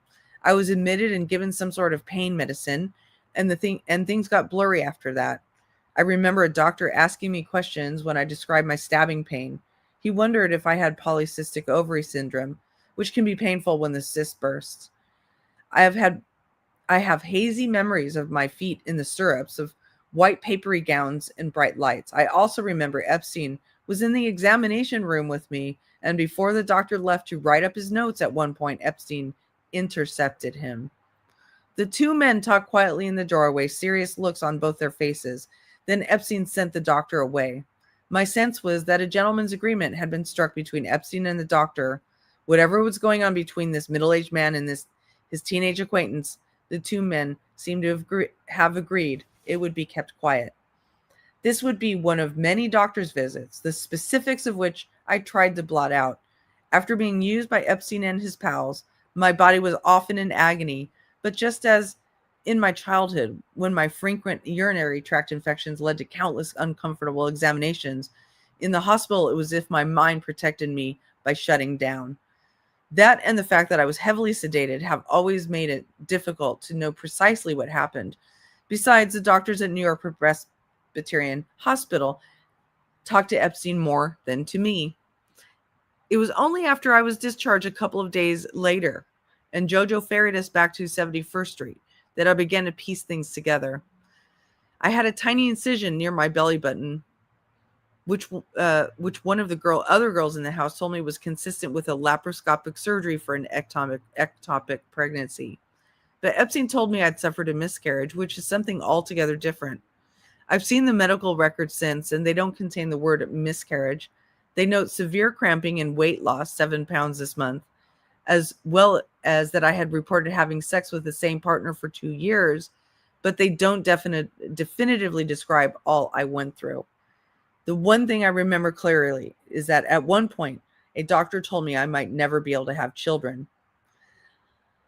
Speaker 1: I was admitted and given some sort of pain medicine, and things got blurry after that. I remember a doctor asking me questions when I described my stabbing pain. He wondered if I had polycystic ovary syndrome, which can be painful when the cyst bursts. I have hazy memories of my feet in the stirrups, of white papery gowns and bright lights. I also remember Epstein was in the examination room with me, and before the doctor left to write up his notes at one point, Epstein intercepted him. The two men talked quietly in the doorway, serious looks on both their faces. Then Epstein sent the doctor away. My sense was that a gentleman's agreement had been struck between Epstein and the doctor. Whatever was going on between this middle-aged man and his teenage acquaintance, the two men seemed to have agreed it would be kept quiet. This would be one of many doctor's visits, the specifics of which I tried to blot out. After being used by Epstein and his pals, my body was often in agony, but just as in my childhood, when my frequent urinary tract infections led to countless uncomfortable examinations, in the hospital it was as if my mind protected me by shutting down. That and the fact that I was heavily sedated have always made it difficult to know precisely what happened. Besides, the doctors at New York Presbyterian Hospital talked to Epstein more than to me. It was only after I was discharged a couple of days later and Jojo ferried us back to 71st Street that I began to piece things together. I had a tiny incision near my belly button, which one of the other girls in the house told me was consistent with a laparoscopic surgery for an ectopic pregnancy. But Epstein told me I'd suffered a miscarriage, which is something altogether different. I've seen the medical records since, and they don't contain the word miscarriage. They note severe cramping and weight loss, 7 pounds this month, as well as that I had reported having sex with the same partner for 2 years, but they don't definitively describe all I went through. The one thing I remember clearly is that at one point, a doctor told me I might never be able to have children.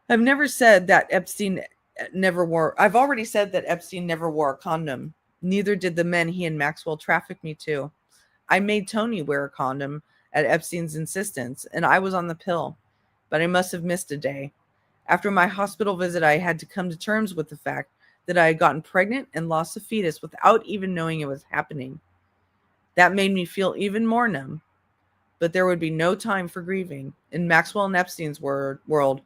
Speaker 1: I've already said that Epstein never wore a condom. Neither did the men he and Maxwell trafficked me to. I made Tony wear a condom at Epstein's insistence, and I was on the pill, but I must have missed a day. After my hospital visit, I had to come to terms with the fact that I had gotten pregnant and lost a fetus without even knowing it was happening. That made me feel even more numb, but there would be no time for grieving. In Maxwell and Epstein's world,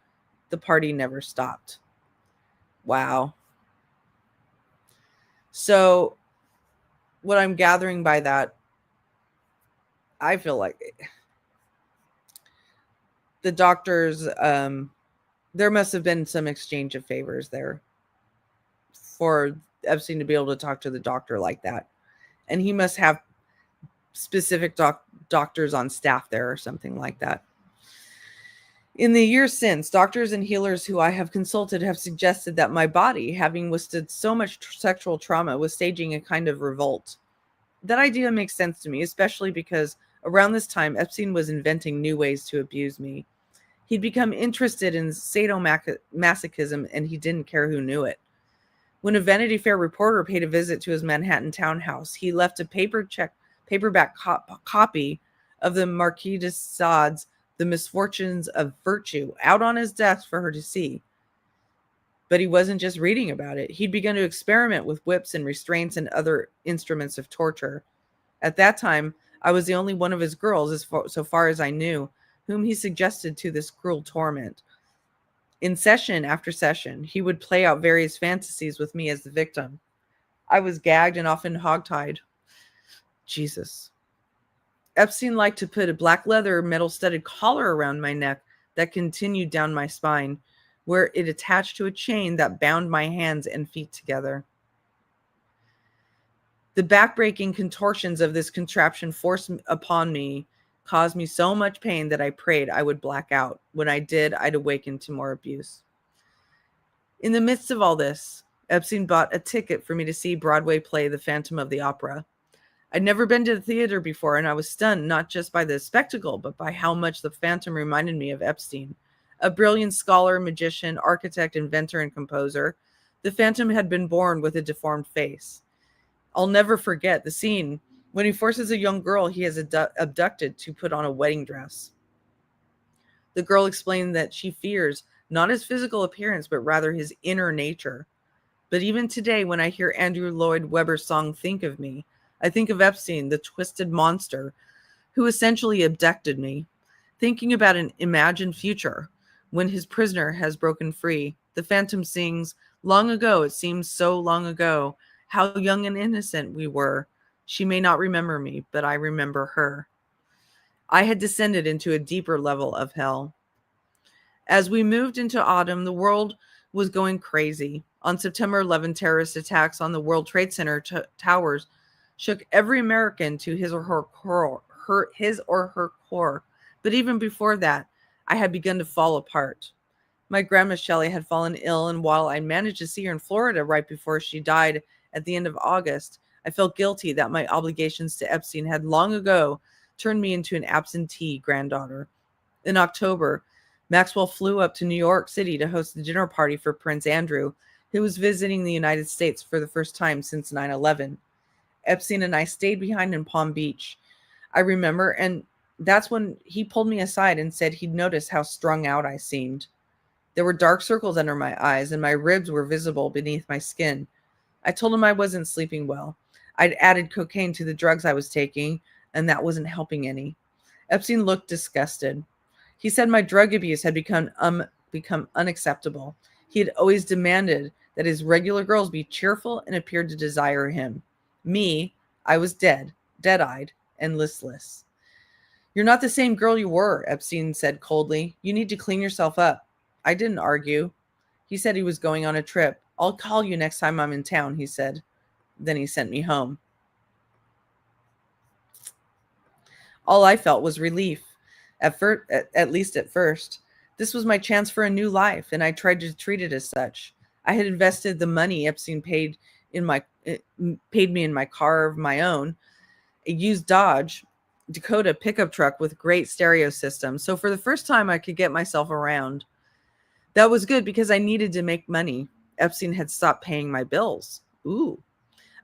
Speaker 1: the party never stopped. Wow. So, what I'm gathering by that, I feel like the doctors, there must have been some exchange of favors there for Epstein to be able to talk to the doctor like that. And he must have specific doctors on staff there or something like that. In the years since, doctors and healers who I have consulted have suggested that my body, having withstood so much sexual trauma, was staging a kind of revolt. That idea makes sense to me, especially because around this time, Epstein was inventing new ways to abuse me. He'd become interested in sadomasochism, and he didn't care who knew it. When a Vanity Fair reporter paid a visit to his Manhattan townhouse, he left a paperback copy of the Marquis de Sade's The Misfortunes of Virtue out on his desk for her to see. But he wasn't just reading about it. He'd begun to experiment with whips and restraints and other instruments of torture. At that time, I was the only one of his girls, so far as I knew, whom he suggested to this cruel torment. In session after session, he would play out various fantasies with me as the victim. I was gagged and often hogtied. Jesus. Epstein liked to put a black leather metal-studded collar around my neck that continued down my spine, where it attached to a chain that bound my hands and feet together. The backbreaking contortions of this contraption forced upon me caused me so much pain that I prayed I would black out. When I did, I'd awaken to more abuse. In the midst of all this, Epstein bought a ticket for me to see Broadway play The Phantom of the Opera. I'd never been to the theater before, and I was stunned not just by the spectacle, but by how much the Phantom reminded me of Epstein. A brilliant scholar, magician, architect, inventor, and composer, the Phantom had been born with a deformed face. I'll never forget the scene when he forces a young girl he has abducted to put on a wedding dress. The girl explained that she fears not his physical appearance, but rather his inner nature. But even today, when I hear Andrew Lloyd Webber's song Think of Me, I think of Epstein, the twisted monster who essentially abducted me. Thinking about an imagined future when his prisoner has broken free, the Phantom sings, "Long ago, it seems so long ago, how young and innocent we were. She may not remember me, but I remember her." I had descended into a deeper level of hell. As we moved into autumn, the world was going crazy. On September 11, terrorist attacks on the World Trade Center towers shook every American to his or her core. But even before that, I had begun to fall apart. My grandma Shelley had fallen ill, and while I managed to see her in Florida right before she died at the end of August, I felt guilty that my obligations to Epstein had long ago turned me into an absentee granddaughter. In October, Maxwell flew up to New York City to host a dinner party for Prince Andrew, who was visiting the United States for the first time since 9/11. Epstein and I stayed behind in Palm Beach, I remember, and that's when he pulled me aside and said he'd noticed how strung out I seemed. There were dark circles under my eyes, and my ribs were visible beneath my skin. I told him I wasn't sleeping well. I'd added cocaine to the drugs I was taking, and that wasn't helping any. Epstein looked disgusted. He said my drug abuse had become unacceptable. He had always demanded that his regular girls be cheerful and appeared to desire him. Me, I was dead-eyed, and listless. "You're not the same girl you were," Epstein said coldly. "You need to clean yourself up." I didn't argue. He said he was going on a trip. "I'll call you next time I'm in town," he said. Then he sent me home. All I felt was relief, at least at first. This was my chance for a new life, and I tried to treat it as such. I had invested the money Epstein paid me in my car of my own, a used Dodge Dakota pickup truck with great stereo system. So for the first time, I could get myself around. That was good because I needed to make money. Epstein had stopped paying my bills. Ooh.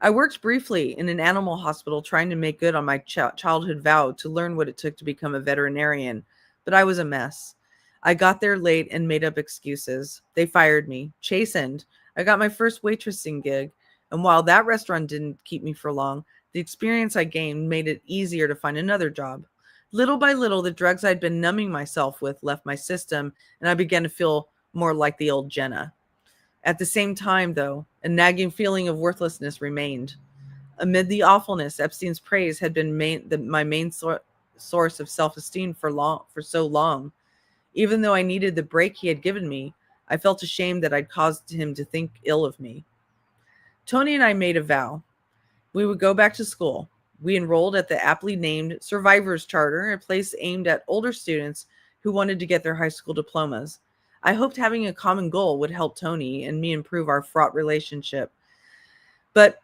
Speaker 1: I worked briefly in an animal hospital trying to make good on my childhood vow to learn what it took to become a veterinarian, but I was a mess. I got there late and made up excuses. They fired me. Chastened, I got my first waitressing gig, and while that restaurant didn't keep me for long, the experience I gained made it easier to find another job. Little by little, the drugs I'd been numbing myself with left my system, and I began to feel more like the old Jenna. At the same time, though, a nagging feeling of worthlessness remained. Amid the awfulness, Epstein's praise had been my main source of self-esteem for so long. Even though I needed the break he had given me, I felt ashamed that I'd caused him to think ill of me. Tony and I made a vow. We would go back to school. We enrolled at the aptly named Survivors Charter, a place aimed at older students who wanted to get their high school diplomas. I hoped having a common goal would help Tony and me improve our fraught relationship. But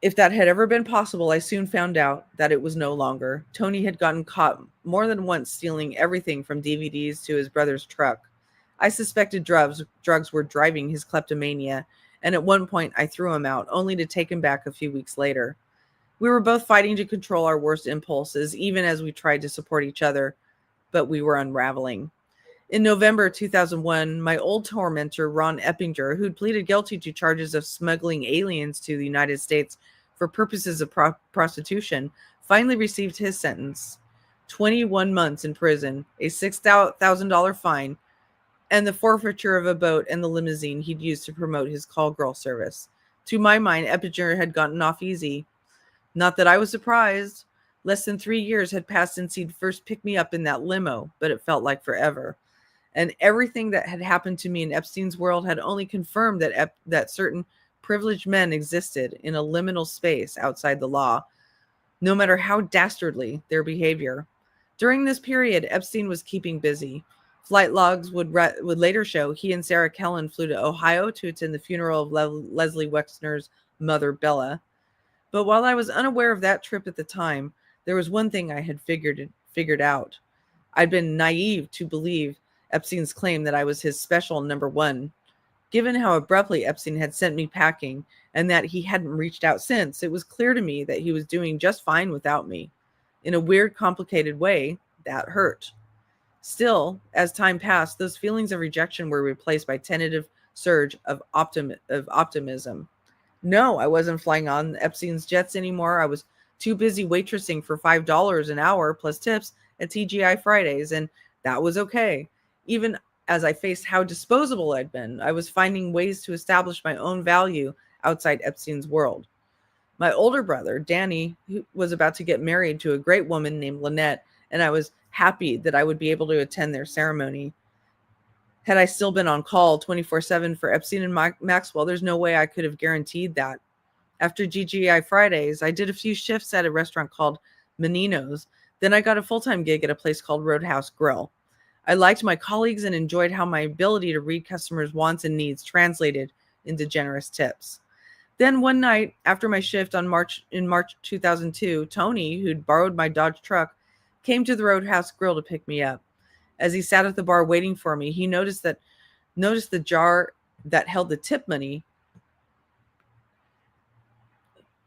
Speaker 1: if that had ever been possible, I soon found out that it was no longer. Tony had gotten caught more than once stealing everything from DVDs to his brother's truck. I suspected drugs were driving his kleptomania, and at one point I threw him out, only to take him back a few weeks later. We were both fighting to control our worst impulses, even as we tried to support each other, but we were unraveling. In November 2001, my old tormentor, Ron Eppinger, who'd pleaded guilty to charges of smuggling aliens to the United States for purposes of prostitution, finally received his sentence. 21 months in prison, a $6,000 fine, and the forfeiture of a boat and the limousine he'd used to promote his call girl service. To my mind, Eppinger had gotten off easy. Not that I was surprised. Less than 3 years had passed since he'd first picked me up in that limo, but it felt like forever. And everything that had happened to me in Epstein's world had only confirmed that certain privileged men existed in a liminal space outside the law, no matter how dastardly their behavior. During this period, Epstein was keeping busy. Flight logs would later show he and Sarah Kellen flew to Ohio to attend the funeral of Leslie Wexner's mother, Bella. But while I was unaware of that trip at the time, there was one thing I had figured out. I'd been naive to believe Epstein's claim that I was his special number one. Given how abruptly Epstein had sent me packing and that he hadn't reached out since, it was clear to me that he was doing just fine without me. In a weird, complicated way, that hurt. Still, as time passed, those feelings of rejection were replaced by tentative surge of optimism. No, I wasn't flying on Epstein's jets anymore. I was too busy waitressing for $5 an hour plus tips at TGI Fridays, and that was okay. Even as I faced how disposable I'd been, I was finding ways to establish my own value outside Epstein's world. My older brother, Danny, was about to get married to a great woman named Lynette, and I was happy that I would be able to attend their ceremony. Had I still been on call 24/7 for Epstein and Maxwell, there's no way I could have guaranteed that. After GGI Fridays, I did a few shifts at a restaurant called Menino's. Then I got a full-time gig at a place called Roadhouse Grill. I liked my colleagues and enjoyed how my ability to read customers' wants and needs translated into generous tips. Then one night, after my shift in March 2002, Tony, who'd borrowed my Dodge truck, came to the Roadhouse Grill to pick me up. As he sat at the bar waiting for me, he noticed the jar that held the tip money.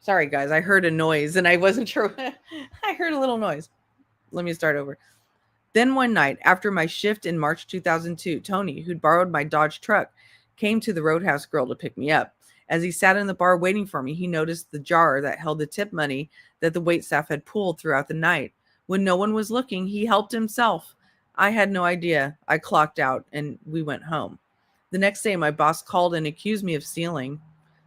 Speaker 1: Sorry, guys, I heard a noise and I wasn't sure. I heard a little noise. Let me start over. Then one night, after my shift in March 2002, Tony, who'd borrowed my Dodge truck, came to the Roadhouse Grill to pick me up. As he sat in the bar waiting for me, he noticed the jar that held the tip money that the waitstaff had pooled throughout the night. When no one was looking, he helped himself. I had no idea. I clocked out and we went home. The next day, my boss called and accused me of stealing.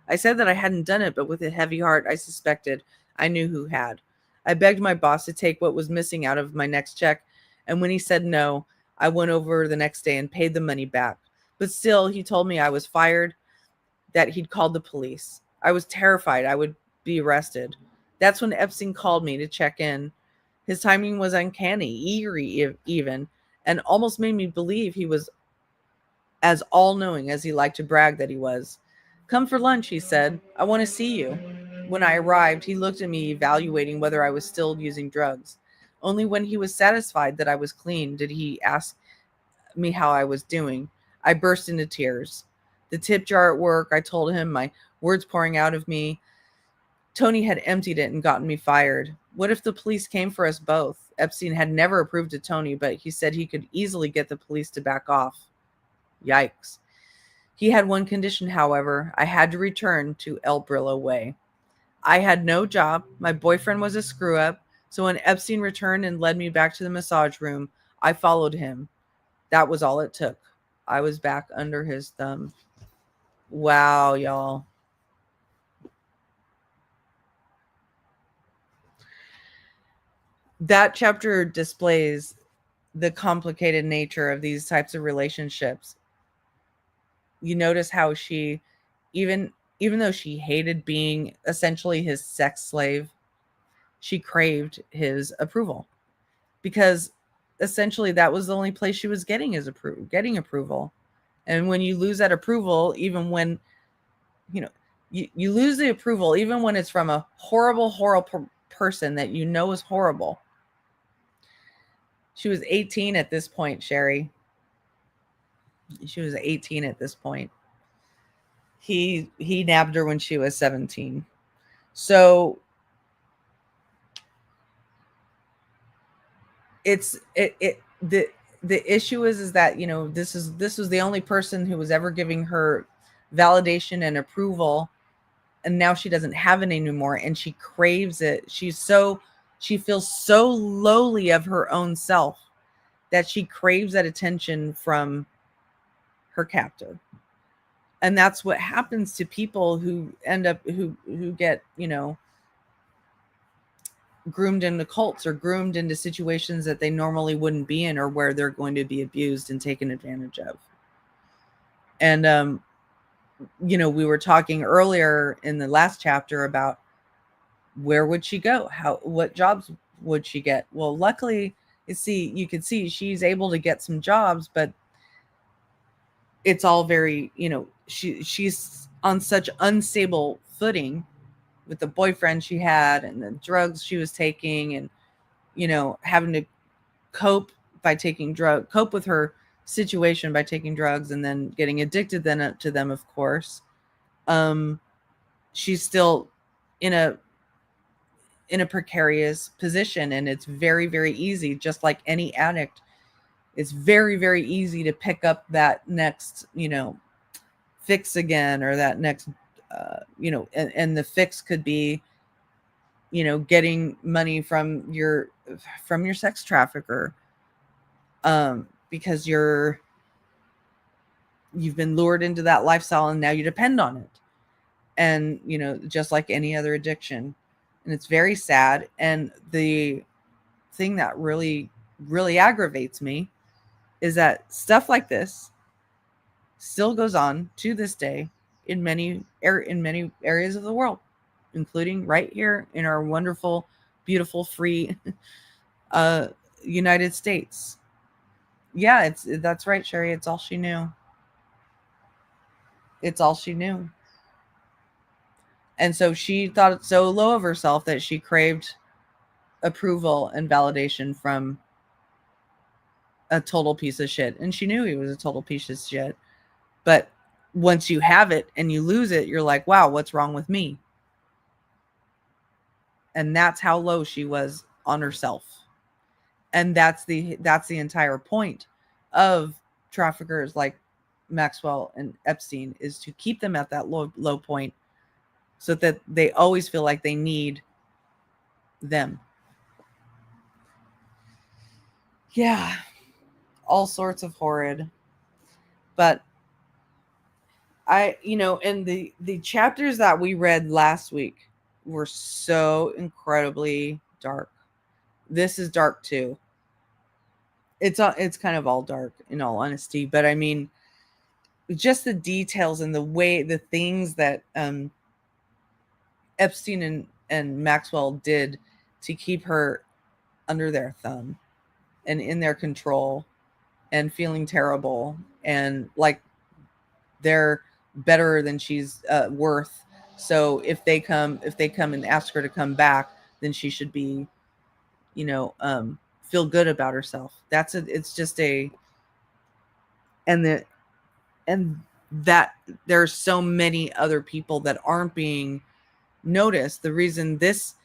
Speaker 1: I said that I hadn't done it, but with a heavy heart, I suspected I knew who had. I begged my boss to take what was missing out of my next check, and when he said no, I went over the next day and paid the money back. But still, he told me I was fired, that he'd called the police. I was terrified I would be arrested. That's when Epstein called me to check in. His timing was uncanny, eerie even, and almost made me believe he was as all-knowing as he liked to brag that he was. "Come for lunch," he said. "I want to see you." When I arrived, he looked at me, evaluating whether I was still using drugs. Only when he was satisfied that I was clean did he ask me how I was doing. I burst into tears. The tip jar at work, I told him, my words pouring out of me. Tony had emptied it and gotten me fired. What if the police came for us both? Epstein had never approved of Tony, but he said he could easily get the police to back off. Yikes. He had one condition, however. I had to return to El Brillo Way. I had no job. My boyfriend was a screw up. So when Epstein returned and led me back to the massage room, I followed him. That was all it took. I was back under his thumb. Wow, y'all. That chapter displays the complicated nature of these types of relationships. You notice how she, even though she hated being essentially his sex slave, she craved his approval, because essentially that was the only place she was getting getting approval. And when you lose that approval, even when you lose the approval, even when it's from a horrible person that you know is horrible. She was 18 at this point, Sherry. She was 18 at this point. He nabbed her when she was 17. So the issue is that, this was the only person who was ever giving her validation and approval, and now she doesn't have it anymore, and she craves it. She feels so lowly of her own self that she craves that attention from her captor. And that's what happens to people who end up who get, groomed into cults or groomed into situations that they normally wouldn't be in, or where they're going to be abused and taken advantage of. And we were talking earlier in the last chapter about where would she go? What jobs would she get? Well, luckily, you can see she's able to get some jobs, but it's all very, she's on such unstable footing with the boyfriend she had and the drugs she was taking, and, having to cope with her situation by taking drugs, and then getting addicted to them, of course. She's still in a precarious position, and it's very, very easy, just like any addict. It's very, very easy to pick up that next, fix again, or that next, and the fix could be, getting money from your sex trafficker, because you've been lured into that lifestyle, and now you depend on it. And, just like any other addiction. And it's very sad. And the thing that really, really aggravates me is that stuff like this still goes on to this day in many areas of the world, including right here in our wonderful, beautiful, free United States. Yeah, that's right, Sherry. It's all she knew. It's all she knew. And so she thought it so low of herself that she craved approval and validation from a total piece of shit. And she knew he was a total piece of shit. But once you have it and you lose it, you're like, wow, what's wrong with me? And that's how low she was on herself. And that's the entire point of traffickers like Maxwell and Epstein, is to keep them at that low point, so that they always feel like they need them. Yeah, all sorts of horrid. But and the chapters that we read last week were so incredibly dark. This is dark too. It's kind of all dark, in all honesty, but I mean, just the details and the things that Epstein and Maxwell did to keep her under their thumb and in their control, and feeling terrible, and like they're better than she's worth. So if they come and ask her to come back, then she should be, feel good about herself. It's just and that there's so many other people that aren't being noticed, the reason this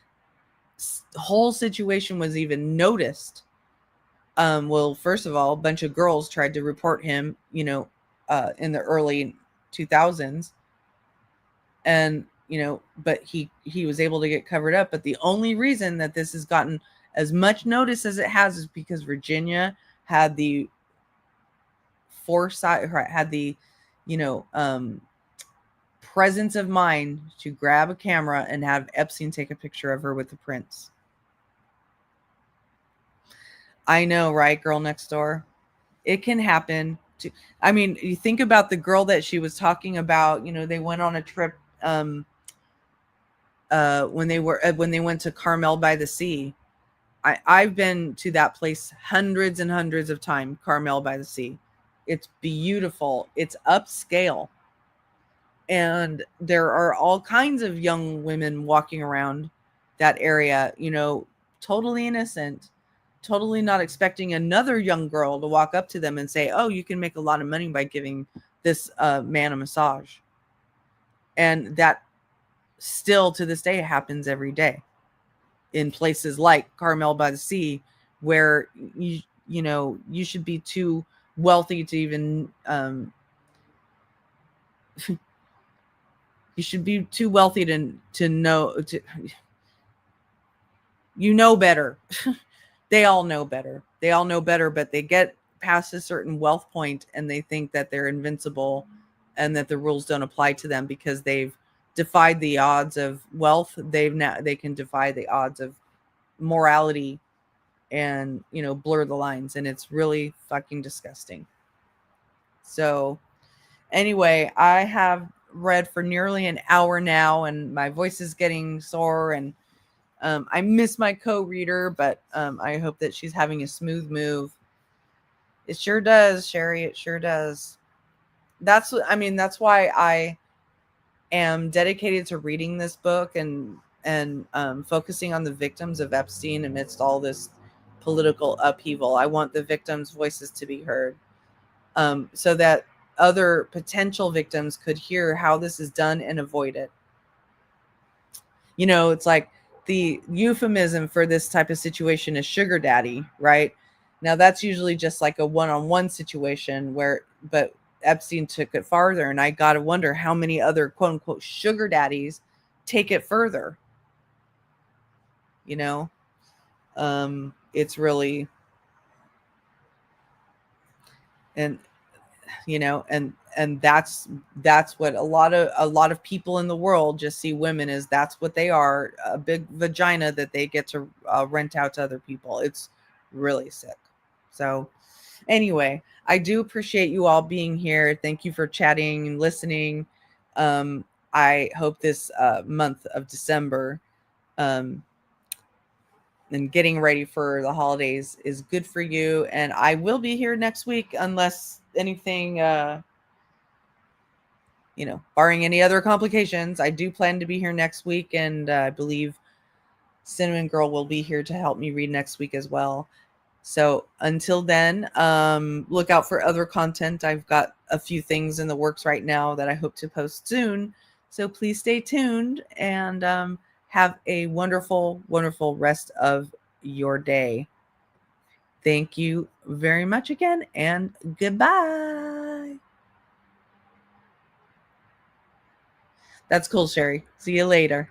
Speaker 1: whole situation was even noticed, well, first of all, a bunch of girls tried to report him, in the early 2000s, and but he was able to get covered up. But the only reason that this has gotten as much notice as it has is because Virginia had the foresight, had the presence of mind to grab a camera and have Epstein take a picture of her with the prince. I know, right, girl next door? It can happen to, I mean, you think about the girl that she was talking about, they went on a trip when they went to Carmel by the Sea. I've been to that place hundreds and hundreds of times, Carmel by the Sea. It's beautiful. It's upscale. And there are all kinds of young women walking around that area, totally innocent, totally not expecting another young girl to walk up to them and say, oh, you can make a lot of money by giving this man a massage. And that still to this day happens every day in places like Carmel by the Sea, where you should be too wealthy to even you should be too wealthy to know better. They all know better. But they get past a certain wealth point and they think that they're invincible and that the rules don't apply to them because they've defied the odds of wealth. They can defy the odds of morality and, blur the lines. And it's really fucking disgusting. So anyway, I have read for nearly an hour now and my voice is getting sore, and I miss my co-reader, but I hope that she's having a smooth move. It sure does, Sherry. It sure does. That's why I am dedicated to reading this book and focusing on the victims of Epstein amidst all this political upheaval. I want the victims' voices to be heard, so that other potential victims could hear how this is done and avoid it. It's like the euphemism for this type of situation is sugar daddy, right? Now that's usually just like a one-on-one situation but Epstein took it farther, and I got to wonder how many other quote unquote sugar daddies take it further. It's really, and and that's what a lot of people in the world just see women as that's what they are, a big vagina that they get to rent out to other people. It's really sick. So anyway, I do appreciate you all being here. Thank you for chatting and listening. I hope this month of December and getting ready for the holidays is good for you. And I will be here next week unless anything barring any other complications. I do plan to be here next week, and I believe Cinnamon Girl will be here to help me read next week as well. So until then, look out for other content. I've got a few things in the works right now that I hope to post soon. So please stay tuned and have a wonderful, wonderful rest of your day. Thank you very much again, and goodbye. That's cool, Sherry. See you later.